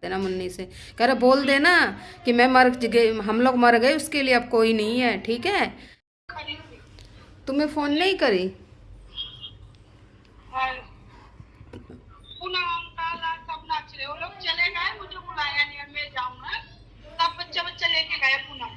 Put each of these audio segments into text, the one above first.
देना मुन्नी से। कह रहा बोल देना कि मैं मर गए, हम लोग मर गए, उसके लिए अब कोई नहीं है, ठीक है। तुम्हें फोन नहीं करी? पूनम काला सब नाच रहे, वो लोग चले गए, मुझे बुलाया नहीं और मैं जाऊंगा। सब बच्चा बच्चा लेके गए पूनम।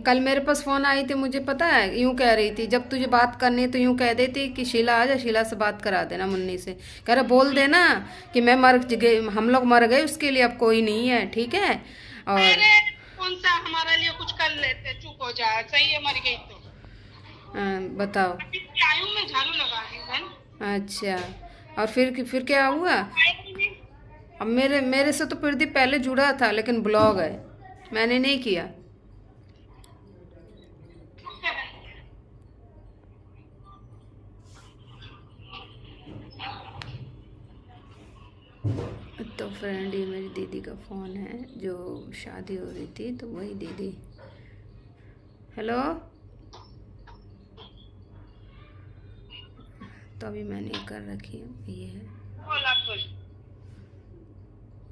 कल मेरे पास फोन आई थी, मुझे पता है, यूं कह रही थी जब तुझे बात करनी है तो यूं कह देती कि शीला आ जा, शीला से बात करा देना मुन्नी से। कह रहा बोल देना कि मैं मर गए, हम लोग मर गए, उसके लिए अब कोई नहीं है, ठीक है। और अरे कौन सा हमारे लिए कुछ कर लेते, चुप हो जा, सही है मर गई तो। बताओ। अभी आई हूँ मैं, झाड़ू लगा रही हूँ बहन। अच्छा, और फिर क्या हुआ? आएगी नहीं। अब मेरे मेरे से तो प्रदीप पहले जुड़ा था, लेकिन ब्लॉग है, मैंने नहीं किया। तो फ्रेंड, ये मेरी दीदी का फ़ोन है, जो शादी हो रही थी तो वही दीदी। हेलो। तो अभी मैंने कर रखी है, ये है। बोल आप बोल।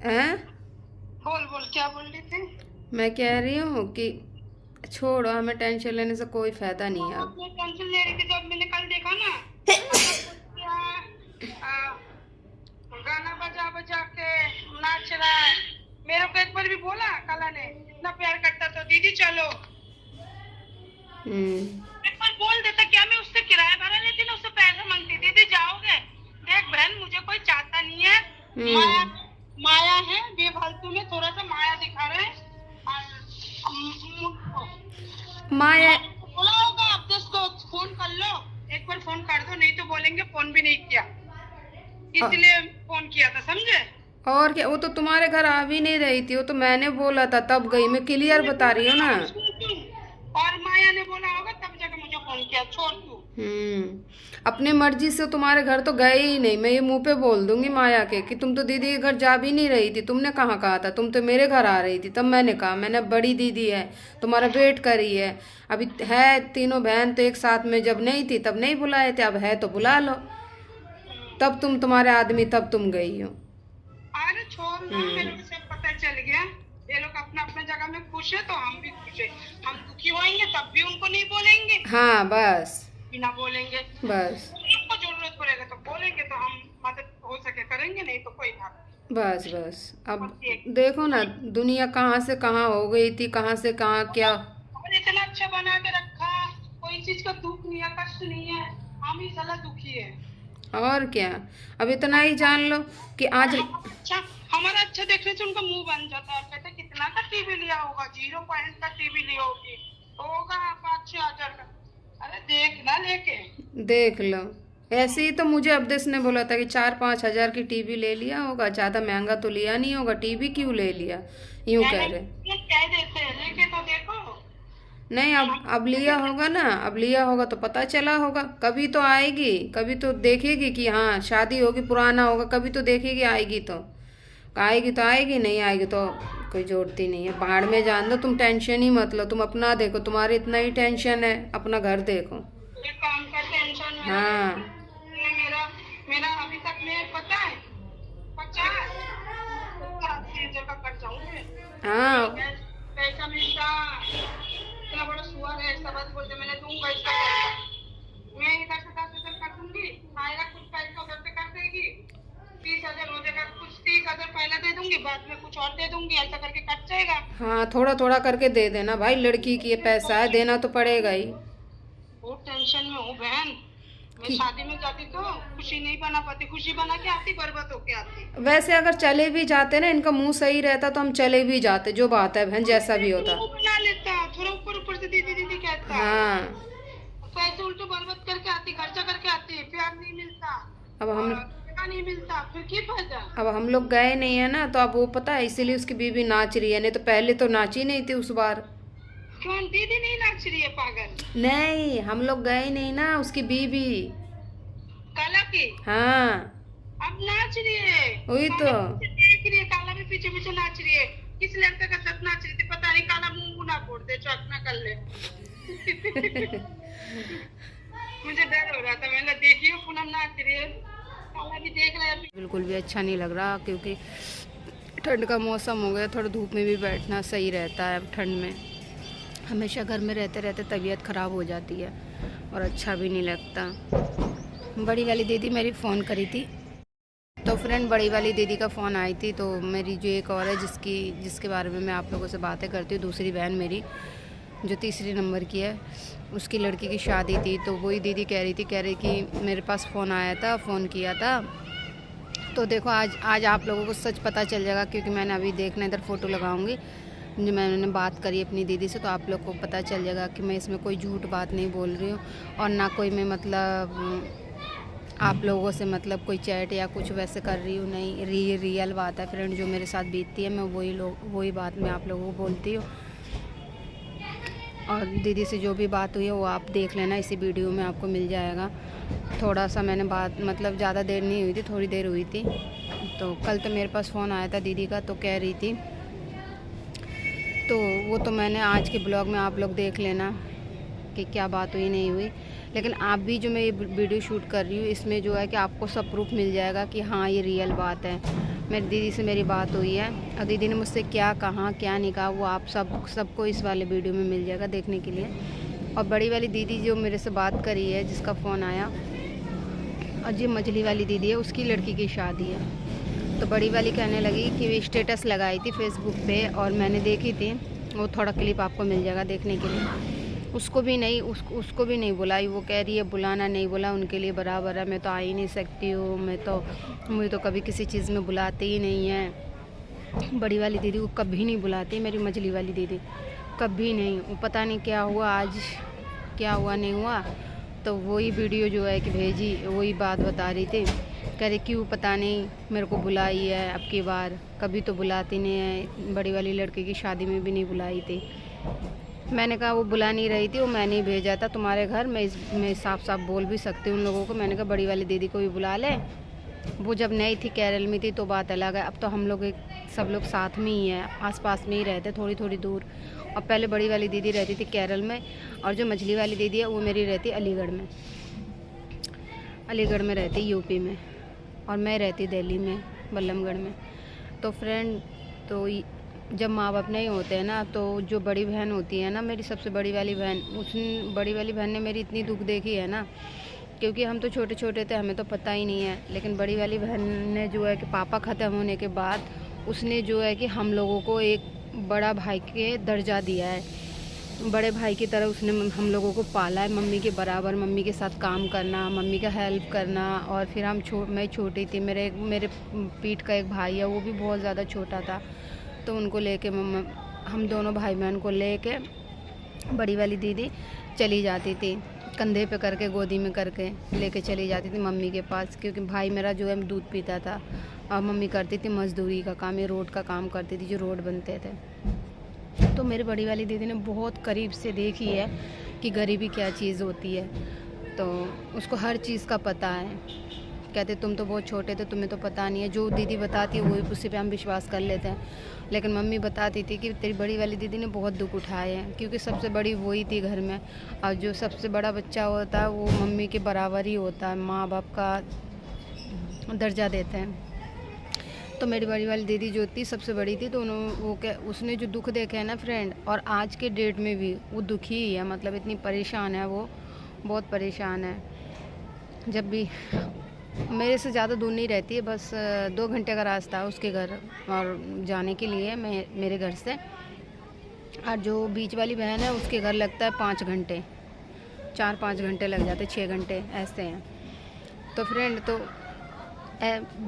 हैं? बोल बोल क्या बोल रही थी? मैं कह रही हूँ कि छोड़ो, हमें टेंशन लेने से कोई फ़ायदा नहीं है अब। मैं टेंशन ले रही थी जब मैंने कल देखा ना, मतलब क्या गाना बजा बजा के नाच रहा है। मेरे को एक बार भी बोला काला ने, इतना प्यार करता तो दीदी चलो। एक बार बोल देता, क्या मैं उससे किराया भरा लेती ना, उससे पैसे मांगती, दीदी जाओगे? देख बहन, मुझे कोई चाहता नहीं है, माया माया है, बेफालतू में थोड़ा सा माया दिखा रहे हैं। माया। बोला होगा आप दोस्त को फोन कर लो, एक बार फोन कर दो, नहीं तो बोलेंगे फोन भी नहीं किया, इसलिए फोन किया था, समझे? और क्या, वो तो तुम्हारे घर आ भी नहीं रही थी, वो तो मैंने बोला था तब गई, मैं क्लियर बता रही हूँ ना। और माया ने बोला होगा तब जाके मुझे फोन किया, छोड़ तू। अपने मर्जी से तुम्हारे घर तो गए ही नहीं, मैं ये मुंह पे बोल दूंगी माया के कि तुम तो दीदी के घर जा भी नहीं रही थी, तुमने कहाँ कहा था, तुम तो मेरे घर आ रही थी, तब मैंने कहा, मैंने बड़ी दीदी है, तुम्हारा वेट करी है, अभी है तीनों बहन तो एक साथ में, जब नहीं थी तब नहीं बुलाए थे, अब है तो बुला लो, तब तुम तुम्हारे आदमी, तब तुम गई हो। अरे छोड़ ना, मेरे को सब पता चल गया। ये लोग अपना अपना जगह में खुश है तो हम भी खुश है। हम दुखी होंगे तब भी उनको नहीं बोलेंगे, हाँ बस। बिना बोलेंगे। बस उनको जरूरत पड़ेगा तो बोलेंगे, तो हम मदद हो सके करेंगे, नहीं तो कोई बात बस बस। अब नहीं। देखो ना, दुनिया कहाँ से कहाँ हो गई थी, कहाँ से कहाँ क्या। और इतना अच्छा बना के रखा, कोई चीज का दुख नहीं है, कष्ट नहीं है, हम ही साला दुखी है। और क्या, अब इतना ही जान लो कि आज। अच्छा, हमारा अच्छा देखने से उनका मुंह बन जाता है और कहते कितना का टीवी लिया होगा, 0 पॉइंट का टीवी लिया होगी, होगा 5-6 हजार का। अरे देख ना लेके। देख लो, ऐसे ही तो मुझे अवदेश ने बोला था कि 4-5 हजार की टीवी ले लिया होगा, ज़्यादा महंगा तो लिया नहीं होगा, टीवी क्यों ले लिया, यूं कह रहे। कह देते हैं, लेके तो देखो। नहीं, अब लिया होगा ना, अब लिया होगा तो पता चला होगा, कभी तो आएगी, कभी तो देखेगी कि हाँ शादी होगी, पुराना होगा, कभी तो देखेगी, आएगी तो आएगी, तो आएगी, नहीं आएगी तो कोई जोड़ती नहीं है, पहाड़ में जान दो, तुम टेंशन ही मत लो, तुम अपना देखो, तुम्हारी इतना ही टेंशन है, अपना घर देखो। एक काम का टेंशन हाँ मेरा मेरा अभी तक में पता है 50-80 हजार का खर्चा हूँ। हाँ। पैसा मिलता, इतना बड़ा सुअर है, ऐसा बात बोलते, मैंने दूंगा इसका पैसा। मैं इधर से 10 हजार कर दूंगी, आएगा कुछ पैसा उधर से कर देगी, 30 हजार हो जाएगा, कुछ 30 हजार पहले दे दूंगी, बाद में कुछ और दे दूंगी, ऐसा करके कट जाएगा। हाँ, थोड़ा थोड़ा करके दे देना भाई, लड़की की ये पैसा है, देना तो पड़ेगा ही। बहुत टेंशन में हूँ बहन। मैं शादी में जाती तो खुशी नहीं बना पाती, खुशी बना के आती, बर्बाद होके आती। वैसे अगर चले भी जाते ना, इनका मुंह सही रहता तो हम चले भी जाते, जो बात है बहन, जैसा भी होता। वो बना लेता, थोड़ा ऊपर ऊपर से दीदी दीदी कहता, हाँ। पैसे उल्टे बर्बाद करके आती, खर्चा करके आती, प्यार नहीं मिलता, अब हम नहीं मिलता, फिर की फायदा। अब हम लोग गए नहीं है ना, तो अब वो पता है, इसीलिए उसकी बीवी नाच रही है, नहीं तो पहले तो नाची नहीं थी उस बार। क्यों दीदी नहीं नाच रही है पागल? नहीं, हम लोग गए नहीं ना, उसकी बीवी। काला की? हाँ, अब नाच रही है, वही तो। देख रही है, काला भी पीछे पीछे नाच रही है, किस लड़के का साथ नाच रही थी पता नहीं, काला मुंह ना फोड़ दे, चौक ना कर ले। मुझे डर हो रहा था, मैंने देखी पूनम नाच रही है, काला भी देख रहा है। बिल्कुल भी अच्छा नहीं लग रहा, क्योंकि ठंड का मौसम हो गया, थोड़ा धूप में भी बैठना सही रहता है। अब ठंड में हमेशा घर में रहते रहते तबीयत ख़राब हो जाती है और अच्छा भी नहीं लगता। बड़ी वाली दीदी मेरी फ़ोन करी थी, तो फ्रेंड बड़ी वाली दीदी का फ़ोन आई थी। तो मेरी जो एक और है जिसके बारे में मैं आप लोगों से बातें करती हूँ, दूसरी बहन मेरी जो तीसरी नंबर की है, उसकी लड़की की शादी थी। तो वही दीदी कह रही कि मेरे पास फ़ोन आया था, फ़ोन किया था। तो देखो आज आप लोगों को सच पता चल जाएगा, क्योंकि मैंने अभी देखना इधर फ़ोटो लगाऊंगी जो मैंने बात करी अपनी दीदी से, तो आप लोग को पता चल जाएगा कि मैं इसमें कोई झूठ बात नहीं बोल रही हूँ और ना कोई मैं मतलब आप लोगों से मतलब कोई चैट या कुछ वैसे कर रही हूँ। नहीं, रियल बात है फ्रेंड, जो मेरे साथ बीतती है मैं वही बात मैं आप लोगों को बोलती हूँ। और दीदी से जो भी बात हुई है वो आप देख लेना, इसी वीडियो में आपको मिल जाएगा। थोड़ा सा मैंने बात मतलब ज़्यादा देर नहीं हुई थी, थोड़ी देर हुई थी। तो कल तो मेरे पास फ़ोन आया था दीदी का, तो कह रही थी, तो वो तो मैंने आज के ब्लॉग में आप लोग देख लेना कि क्या बात हुई नहीं हुई। लेकिन आप भी जो मैं ये वीडियो शूट कर रही हूँ, इसमें जो है कि आपको सब प्रूफ मिल जाएगा कि हाँ ये रियल बात है। मेरी दीदी से मेरी बात हुई है और दीदी ने मुझसे क्या कहा क्या नहीं कहा, वो आप सबको इस वाले वीडियो में मिल जाएगा देखने के लिए। और बड़ी वाली दीदी जो मेरे से बात करी है, जिसका फ़ोन आया, और जो मछली वाली दीदी है, उसकी लड़की की शादी है। तो बड़ी वाली कहने लगी कि वे स्टेटस लगाई थी फेसबुक पे और मैंने देखी थी, वो थोड़ा क्लिप आपको मिल जाएगा देखने के लिए। उसको भी नहीं बुलाई, वो कह रही है बुलाना नहीं बोला, उनके लिए बराबर है, मैं तो आ ही नहीं सकती हूँ, मुझे तो कभी किसी चीज़ में बुलाते ही नहीं है। बड़ी वाली दीदी को कभी नहीं बुलाती, मेरी मछली वाली दीदी कभी नहीं। वो पता नहीं क्या हुआ आज, क्या हुआ नहीं हुआ। तो वही वीडियो जो है कि भेजी, वही बात बता रही थी, कह रही क्यों पता नहीं मेरे को बुलाई है अब की बार, कभी तो बुलाती नहीं है। बड़ी वाली लड़के की शादी में भी नहीं बुलाई थी। मैंने कहा वो बुला नहीं रही थी, वो मैंने ही भेजा था तुम्हारे घर। मैं साफ बोल भी सकती हूँ उन लोगों को। मैंने कहा बड़ी वाली दीदी को भी बुला ले, वो जब नई थी केरल में थी तो बात अलग है, अब तो हम लोग सब लोग साथ में ही हैं, आसपास में ही रहते, थोड़ी थोड़ी दूर। और पहले बड़ी वाली दीदी रहती थी केरल में, और जो मछली वाली दीदी है वो मेरी रहती अलीगढ़ में रहती यूपी में, और मैं रहती दिल्ली में बल्लमगढ़ में। तो फ्रेंड, तो जब माँ बाप नहीं होते हैं ना, तो जो बड़ी बहन होती है ना, मेरी सबसे बड़ी वाली बहन, बड़ी वाली बहन ने मेरी इतनी दुख देखी है ना, क्योंकि हम तो छोटे छोटे थे, हमें तो पता ही नहीं है। लेकिन बड़ी वाली बहन ने जो है कि पापा ख़त्म होने के बाद उसने जो है कि हम लोगों को एक बड़ा भाई के दर्जा दिया है, बड़े भाई की तरह उसने हम लोगों को पाला है। मम्मी के बराबर, मम्मी के साथ काम करना, मम्मी का हेल्प करना। और फिर मैं छोटी थी, मेरे पीठ का एक भाई है, वो भी बहुत ज़्यादा छोटा था, तो उनको लेके हम दोनों भाई बहन को लेके बड़ी वाली दीदी चली जाती थी, कंधे पे करके, गोदी में करके लेके चली जाती थी मम्मी के पास। क्योंकि भाई मेरा जो है दूध पीता था और मम्मी करती थी मज़दूरी का काम, ये रोड का काम करती थी, जो रोड बनते थे। तो मेरी बड़ी वाली दीदी ने बहुत करीब से देखी है कि गरीबी क्या चीज़ होती है, तो उसको हर चीज़ का पता है। कहते तुम तो बहुत छोटे थे, तुम्हें तो पता नहीं है, जो दीदी बताती है वही उसी पे हम विश्वास कर लेते हैं। लेकिन मम्मी बताती थी कि तेरी बड़ी वाली दीदी ने बहुत दुख उठाए हैं, क्योंकि सबसे बड़ी वही थी घर में, और जो सबसे बड़ा बच्चा होता है वो मम्मी के बराबर ही होता है, माँ बाप का दर्जा देते हैं। तो मेरी बड़ी वाली दीदी जो थी सबसे बड़ी थी, तो उसने जो दुख देखे है ना फ्रेंड, और आज के डेट में भी वो दुखी ही है, मतलब इतनी परेशान है वो, बहुत परेशान है। जब भी मेरे से ज़्यादा दूर नहीं रहती है, बस 2 घंटे का रास्ता है उसके घर और जाने के लिए मेरे घर से। और जो बीच वाली बहन है उसके घर लगता है 5 घंटे, 4-5 घंटे लग जाते, 6 घंटे ऐसे हैं। तो फ्रेंड, तो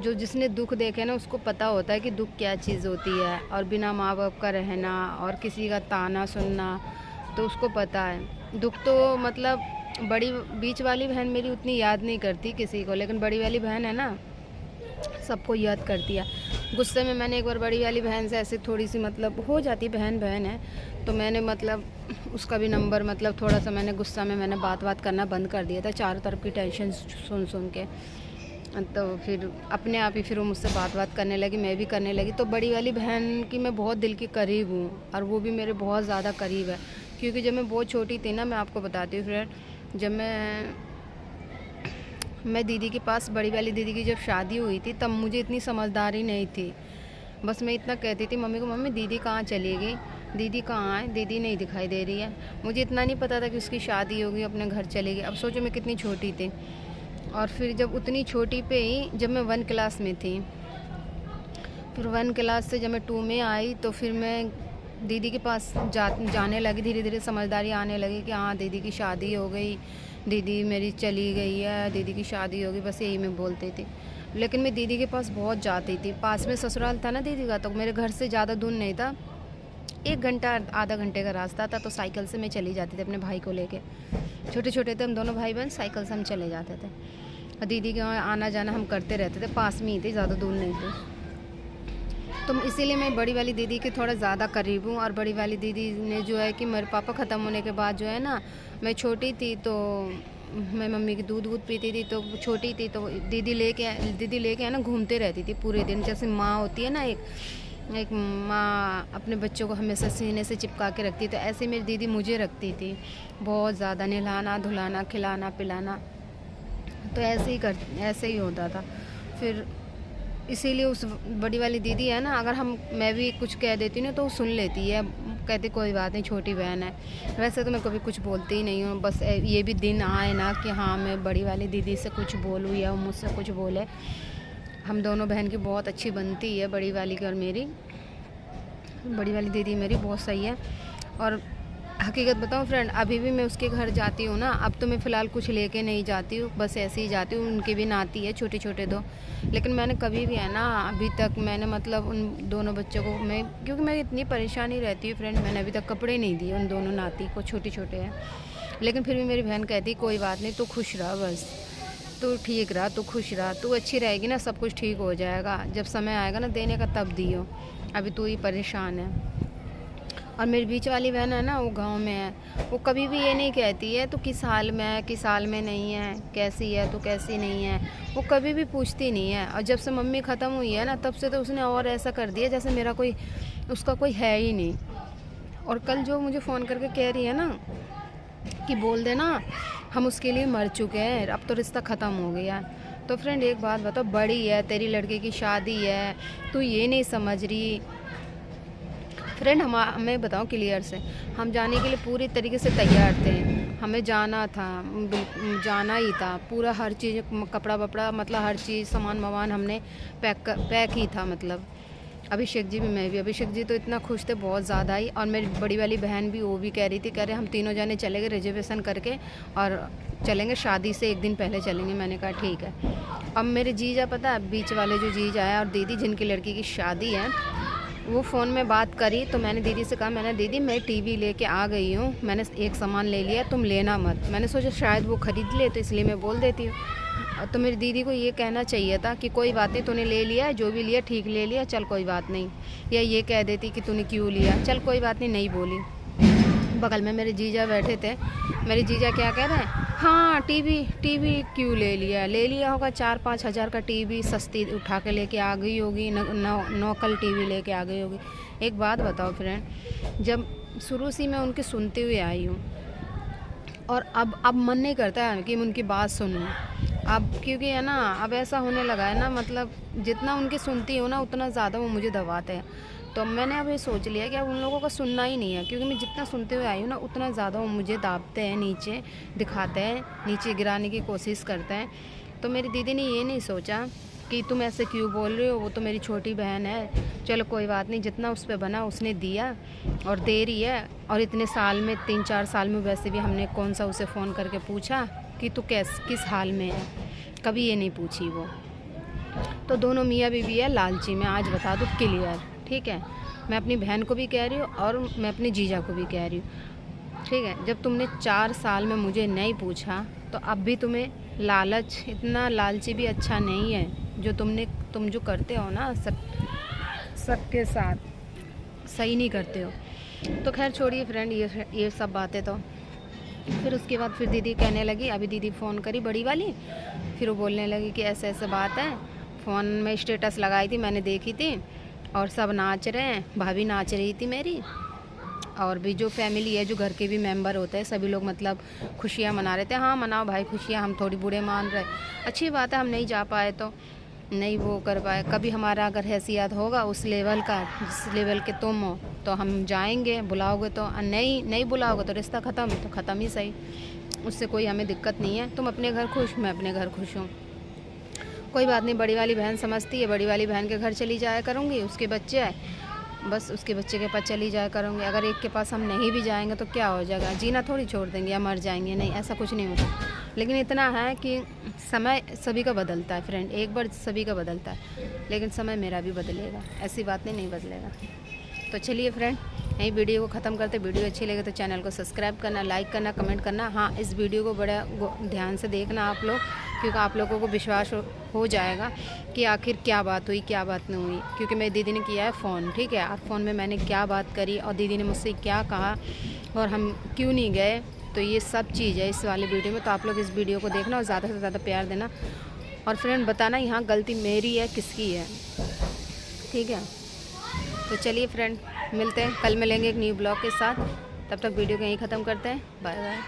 जो जिसने दुख देखे ना उसको पता होता है कि दुख क्या चीज़ होती है, और बिना माँ बाप का रहना और किसी का ताना सुनना, तो उसको पता है दुख। तो मतलब बीच वाली बहन मेरी उतनी याद नहीं करती किसी को, लेकिन बड़ी वाली बहन है ना, सबको याद करती है। गुस्से में मैंने एक बार बड़ी वाली बहन से ऐसे थोड़ी सी मतलब हो जाती, बहन है, तो मैंने मतलब उसका भी नंबर मतलब थोड़ा सा मैंने गुस्सा में मैंने बात करना बंद कर दिया था, चारों तरफ की टेंशन सुन के। तो फिर अपने आप ही फिर वो मुझसे बात करने लगी, मैं भी करने लगी। तो बड़ी वाली बहन की मैं बहुत दिल के करीब हूँ, और वो भी मेरे बहुत ज़्यादा करीब है। क्योंकि जब मैं बहुत छोटी थी ना, मैं आपको बताती हूँ फ्रेंड, जब मैं दीदी के पास, बड़ी वाली दीदी की जब शादी हुई थी, तब मुझे इतनी समझदारी नहीं थी। बस मैं इतना कहती थी मम्मी को, मम्मी दीदी कहाँ चली गई, दीदी कहाँ है, दीदी नहीं दिखाई दे रही है। मुझे इतना नहीं पता था कि उसकी शादी होगी, अपने घर चली गई। अब सोचो मैं कितनी छोटी थी। और फिर जब उतनी छोटी पे ही जब मैं 1 क्लास में थी, फिर 1 क्लास से जब मैं 2 में आई तो फिर मैं दीदी के पास जाने लगी। धीरे धीरे समझदारी आने लगी कि हाँ दीदी की शादी हो गई, दीदी मेरी चली गई है, दीदी की शादी होगी, बस यही मैं बोलती थी। लेकिन मैं दीदी के पास बहुत जाती थी। पास में ससुराल था ना दीदी का, तो मेरे घर से ज़्यादा दूर नहीं था, 1 घंटा आधा घंटे का रास्ता था। तो साइकिल से मैं चली जाती थी अपने भाई को लेके। छोटे छोटे थे हम दोनों भाई बहन, साइकिल से हम चले जाते थे। और दीदी के वहाँ आना जाना हम करते रहते थे, पास में ही थे, ज़्यादा दूर नहीं थे। तो इसीलिए मैं बड़ी वाली दीदी के थोड़ा ज़्यादा करीब हूँ। और बड़ी वाली दीदी ने जो है कि मेरे पापा ख़त्म होने के बाद जो है ना, मैं छोटी थी तो मैं मम्मी की दूध पीती थी, तो छोटी थी तो दीदी लेके है ना घूमते रहती थी पूरे दिन। जैसे माँ होती है ना, एक माँ अपने बच्चों को हमेशा सीने से चिपका के रखती, तो ऐसे मेरी दीदी मुझे रखती थी बहुत ज़्यादा, नहलाना धुलाना खिलाना पिलाना। तो ऐसे ही होता था। फिर इसीलिए उस बड़ी वाली दीदी है ना, अगर मैं भी कुछ कह देती हूँ ना तो वो सुन लेती है, कहती कोई बात नहीं छोटी बहन है। वैसे तो मैं कभी कुछ बोलती ही नहीं हूँ, बस ये भी दिन आए ना कि हाँ मैं बड़ी वाली दीदी से कुछ बोलूँ या वो मुझसे कुछ बोले। हम दोनों बहन की बहुत अच्छी बनती है, बड़ी वाली की और मेरी। बड़ी वाली दीदी मेरी बहुत सही है। और हकीकत बताऊँ फ्रेंड, अभी भी मैं उसके घर जाती हूँ ना, अब तो मैं फ़िलहाल कुछ लेके नहीं जाती हूँ, बस ऐसे ही जाती हूँ। उनकी भी नाती है छोटे छोटे 2, लेकिन मैंने कभी भी है ना अभी तक मैंने मतलब उन दोनों बच्चों को क्योंकि मैं इतनी परेशानी रहती हूँ फ्रेंड, मैंने अभी तक कपड़े नहीं दिए उन दोनों नाती को, छोटे छोटे हैं। लेकिन फिर भी मेरी बहन कहती कोई बात नहीं, तू खुश रह, बस तू ठीक रहा, तू खुश रहा, तू अच्छी रहेगी ना सब कुछ ठीक हो जाएगा, जब समय आएगा ना देने का तब दियो, अभी तू ही परेशान है। और मेरी बीच वाली बहन है ना, वो गांव में है, वो कभी भी ये नहीं कहती है तो किस हाल में है किस हाल में नहीं है, कैसी है तो कैसी नहीं है, वो कभी भी पूछती नहीं है। और जब से मम्मी ख़त्म हुई है ना, तब से तो उसने और ऐसा कर दिया जैसे मेरा उसका कोई है ही नहीं। और कल जो मुझे फ़ोन करके कह रही है ना कि बोल देना हम उसके लिए मर चुके हैं, अब तो रिश्ता ख़त्म हो गया। तो फ्रेंड एक बात बताओ, बड़ी है, तेरी लड़के की शादी है, तू ये नहीं समझ रही। फ्रेंड हमें बताओ क्लियर से, हम जाने के लिए पूरी तरीके से तैयार थे, हमें जाना था, जाना ही था, पूरा हर चीज़ कपड़ा वपड़ा मतलब हर चीज़ सामान वामान हमने पैक ही था। मतलब अभिषेक जी भी मैं भी, अभिषेक जी तो इतना खुश थे बहुत ज़्यादा ही। और मेरी बड़ी वाली बहन भी, वो भी कह रही थी, कह रहे हम तीनों जने चलेंगे रिजर्वेशन करके और चलेंगे, शादी से 1 दिन पहले चलेंगे। मैंने कहा ठीक है। अब मेरे जीजा पता है, बीच वाले जो जीजा है और दीदी जिनकी लड़की की शादी है, वो फ़ोन में बात करी तो मैंने दीदी से कहा, मैंने दीदी मैं टीवी लेके आ गई हूँ, मैंने एक सामान ले लिया, तुम लेना मत। मैंने सोचा शायद वो ख़रीद ले, तो इसलिए मैं बोल देती हूँ। तो मेरी दीदी को ये कहना चाहिए था कि कोई बात नहीं, तूने ले लिया, जो भी लिया ठीक ले लिया, चल कोई बात नहीं। या ये कह देती कि तूने क्यों लिया, चल कोई बात नहीं, नहीं बोली। बगल में मेरे जीजा बैठे थे, मेरे जीजा क्या कह रहे हैं, हाँ टीवी क्यों ले लिया होगा, 4-5 हज़ार का टीवी सस्ती उठा के लेके आ गई होगी, नौकल टीवी लेके आ गई होगी। एक बात बताओ फ्रेंड, जब शुरू से मैं उनकी सुनते हुए आई हूँ और अब मन नहीं करता है कि मैं उनकी बात सुनूं। अब क्योंकि है ना, अब ऐसा होने लगा है ना, मतलब जितना उनकी सुनती हूँ ना उतना ज़्यादा वो मुझे दबाते हैं। तो मैंने अब ये सोच लिया कि अब उन लोगों का सुनना ही नहीं है, क्योंकि मैं जितना सुनते हुए आई हूँ ना उतना ज़्यादा वो मुझे दाबते हैं, नीचे दिखाते हैं, नीचे गिराने की कोशिश करते हैं। तो मेरी दीदी ने ये नहीं सोचा कि तुम ऐसे क्यों बोल रहे हो, वो तो मेरी छोटी बहन है, चलो कोई बात नहीं, जितना उस पर बना उसने दिया और दे रही है। और इतने साल में 3-4 साल में वैसे भी हमने कौन सा उसे फ़ोन करके पूछा कि तू किस हाल में है, कभी ये नहीं पूछी वो। तो दोनों मियाँ बीवी है लालची, मैं आज बता दूँ क्लियर, ठीक है। मैं अपनी बहन को भी कह रही हूँ और मैं अपने जीजा को भी कह रही हूँ, ठीक है। जब तुमने 4 साल में मुझे नहीं पूछा तो अब भी तुम्हें लालच, इतना लालची भी अच्छा नहीं है जो तुम जो करते हो ना सबके साथ, सही नहीं करते हो। तो खैर छोड़िए फ्रेंड ये सब बातें। तो फिर उसके बाद फिर दीदी कहने लगी, अभी दीदी फ़ोन करी बड़ी वाली, फिर वो बोलने लगी कि ऐसे ऐसे बात है, फ़ोन में स्टेटस लगाई थी मैंने देखी थी और सब नाच रहे हैं, भाभी नाच रही थी मेरी, और भी जो फैमिली है, जो घर के भी मेंबर होते हैं, सभी लोग मतलब खुशियाँ मना रहे थे। हाँ मनाओ भाई खुशियाँ, हम थोड़ी बुरे मान रहे, अच्छी बात है, हम नहीं जा पाए तो नहीं वो कर पाए। कभी हमारा अगर हैसियत होगा उस लेवल का जिस लेवल के तुम हो तो हम जाएंगे, बुलाओगे तो। नहीं नहीं बुलाओगे तो रिश्ता ख़त्म, तो ख़त्म ही सही, उससे कोई हमें दिक्कत नहीं है। तुम अपने घर खुश, मैं अपने घर खुश हूँ, कोई बात नहीं। बड़ी वाली बहन समझती है, बड़ी वाली बहन के घर चली जाया करूँगी, उसके बच्चे आए बस उसके बच्चे के पास चली जाया करूँगी। अगर एक के पास हम नहीं भी जाएंगे तो क्या हो जाएगा, जीना थोड़ी छोड़ देंगे या मर जाएंगे, नहीं ऐसा कुछ नहीं होता। लेकिन इतना है कि समय सभी का बदलता है फ्रेंड, एक बार सभी का बदलता है, लेकिन समय मेरा भी बदलेगा, ऐसी बात नहीं बदलेगा। तो चलिए फ्रेंड, यही वीडियो को ख़त्म करते। वीडियो अच्छी लगे तो चैनल को सब्सक्राइब करना, लाइक करना, कमेंट करना। हाँ, इस वीडियो को बड़ा ध्यान से देखना आप लोग, क्योंकि आप लोगों को विश्वास हो जाएगा कि आखिर क्या बात हुई क्या बात नहीं हुई। क्योंकि मेरी दीदी ने किया है फ़ोन, ठीक है, और फ़ोन में मैंने क्या बात करी और दीदी ने मुझसे क्या कहा और हम क्यों नहीं गए, तो ये सब चीज़ है इस वाले वीडियो में। तो आप लोग इस वीडियो को देखना और ज़्यादा से ज़्यादा प्यार देना, और फ्रेंड बताना यहाँ गलती मेरी है किसकी है, ठीक है। तो चलिए फ्रेंड, मिलते हैं कल, मिलेंगे एक न्यू ब्लॉग के साथ। तब तक वीडियो को यहीं ख़त्म करते हैं। Bye bye.